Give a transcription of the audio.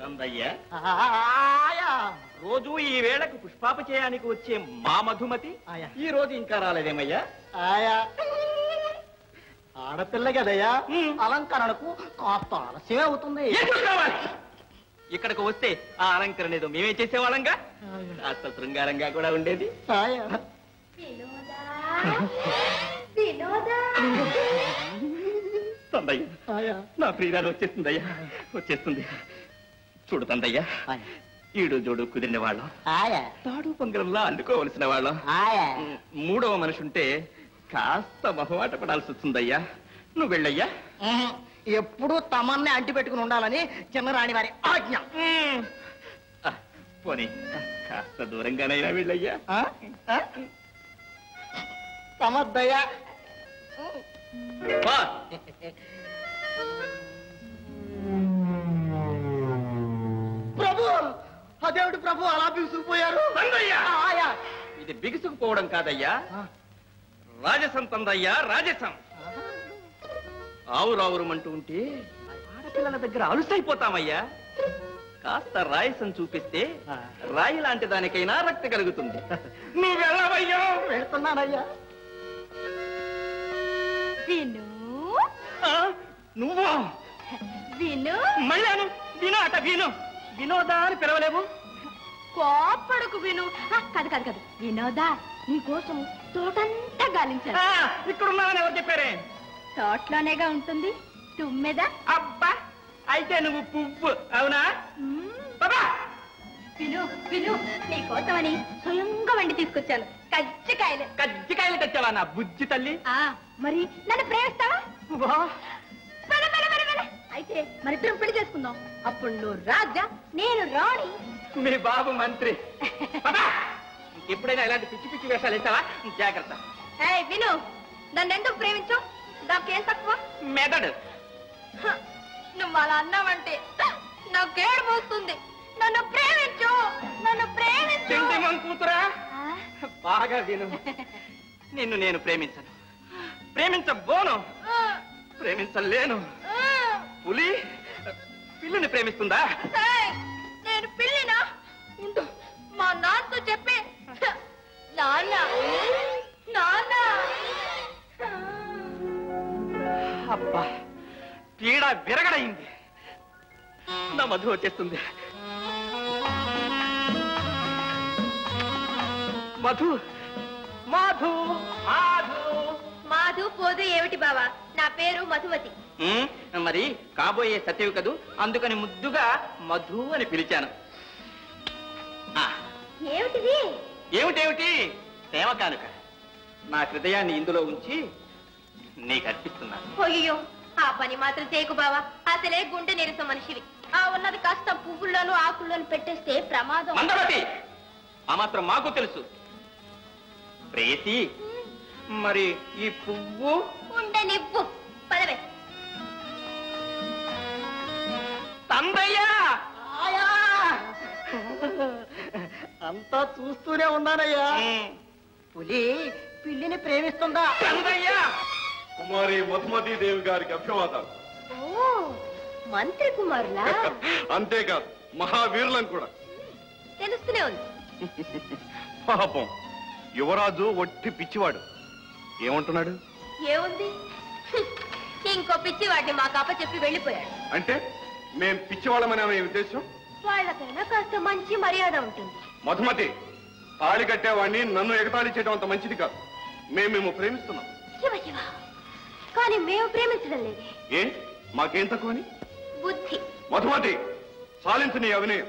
తందయ్యా రోజు ఈ వేళకు పుష్పాపచయానికి వచ్చే మా మధుమతి ఈ రోజు ఇంకా రాలేదేమయ్యా? ఆయా ఆడపిల్ల కదయ్యా, అలంకరణకు కాస్త ఆలస్యమే అవుతుంది. ఇక్కడికి వస్తే ఆ అలంకరణ ఏదో మేమే చేసేవాళ్ళంగా, కాస్త శృంగారంగా కూడా ఉండేది. తందయ్య, నా ప్రియురాలు వచ్చేస్తుందయ్యా, వచ్చేస్తుంది. చూడు తందయ్య, ఈడు జోడు కుదిరిన వాళ్ళం, తాడు పొంగరంలా అల్లుకోవలసిన వాళ్ళం. మూడవ మనిషి ఉంటే కాస్త మొహమాట పడాల్సి వస్తుందయ్యా. నువ్వు వెళ్ళయ్యా. ఎప్పుడూ తమన్నే అంటి పెట్టుకుని ఉండాలని చిన్నరాణి వారి ఆజ్ఞ. పోనీ కాస్త దూరంగానైనా వెళ్ళయ్యా. తమద్దయ్యా. ప్రభు, అదేమిటి ప్రభు అలా బిగుసుకుపోయారు? ఇది బిగుసుకుపోవడం కాదయ్యా, రాజసం తందయ్యా, రాజసం. ఆవురావురమంటూ ఉంటే ఆడపిల్లల దగ్గర అలుసైపోతామయ్యా. కాస్త రాయసం చూపిస్తే రాయి లాంటి దానికైనా రక్త కలుగుతుంది. నువ్వు వెళ్ళవయ్యా. వెళ్తున్నానయ్యా. నువ్వు మళ్ళాను విను, అట విను. వినోదా అని పిలవలేవు. కోపడుకు విను. కాదు కాదు కాదు, వినోదా నీకోసం తోటంతా గాలించాను. ఇక్కడున్నావని ఎవరు చెప్పారే? తోటలోనేగా ఉంటుంది తుమ్మెద. అబ్బా, అయితే నువ్వు పువ్వు అవునా? విను విను, నీకోసమని స్వయంగా వండి తీసుకొచ్చాను కజ్జికాయలు. కజ్జికాయలు తెచ్చావా నా బుజ్జి తల్లి? మరి నన్ను ప్రేమిస్తావా? అయితే మరిద్దరం పెళ్లి చేసుకుందాం. అప్పుడు నువ్వు రాజా, నేను రాణి. మీ బాబు మంత్రి. ఎప్పుడైనా ఇలాంటి పిచ్చి పిచ్చి వేషాలు వేసావా? జాగ్రత్త. విను, నన్ను ఎందుకు ప్రేమించు? నాకేం తక్కువ? మెదడు. నువ్వు అలా అన్నావంటే నాకేడు పోస్తుంది. నన్ను ప్రేమించు, నన్ను ప్రేమించు. కూతురా, బాగా విను. నిన్ను నేను ప్రేమించను, ప్రేమించబోను, ప్రేమించలేను. పులి పిల్లిని ప్రేమిస్తుందా? నేను పిల్లినా? ఉండు, మా నాన్నతో చెప్పి. నాన్న నాన్న. అబ్బా, పీడ విరగడైంది. నా మధు వచ్చేస్తుంది. మధు మాధు మాధు మాధు పోదు ఏమిటి బావా? నా పేరు మధుమతి. మరి కాబోయే సత్యవి కదూ, అందుకని ముద్దుగా మధు అని పిలిచాను. ఏమిటిది? ఏమిటేమిటి? ప్రేమ కానుక. నా హృదయాన్ని ఇందులో ఉంచి నీకు అర్పిస్తున్నాను. అయ్యో, ఆ పని మాత్రం చేయకు బావా. అసలే గుండె నీరసం మనిషివి. ఆ ఉన్నది కాస్త పువ్వుల్లోనూ ఆకుల్లోనూ పెట్టేస్తే ప్రమాదం. మందవతి, ఆ మాత్రం మాకు తెలుసు. ప్రేసి, మరి ఈ పువ్వు ఉండనివ్వు. పదవే. తందయ్యా, అంతా చూస్తూనే ఉన్నానయ్యా. పులి పిల్లిని ప్రేమిస్తుందా? తందయ్యా. కుమారి మధుమతి దేవి గారికి అభివాదాలు. మంత్రి కుమారులా? అంతేకాదు, మహావీరులం కూడా. తెలుస్తూనే ఉంది. పాపం యువరాజు ఒట్టి పిచ్చివాడు. ఏమంటున్నాడు? ఏముంది, ఇంకో పిచ్చి వాడిని మాకు అప్పచెప్పి వెళ్ళిపోయాడు. అంటే మేం పిచ్చివాళ్ళమనే ఉద్దేశం? వాళ్ళకైనా కాస్త మంచి మర్యాద ఉంటుంది. మధుమతి, తాళి కట్టేవాడిని నన్ను ఎగతాళి చేయడం అంత మంచిది కాదు. మేము ప్రేమిస్తున్నాం. శివ శివ, కానీ మేము ప్రేమించడం లేదు. ఏ, మాకేం తక్కువని? బుద్ధి. మధుమతి, సాలించు నీ అవినయం.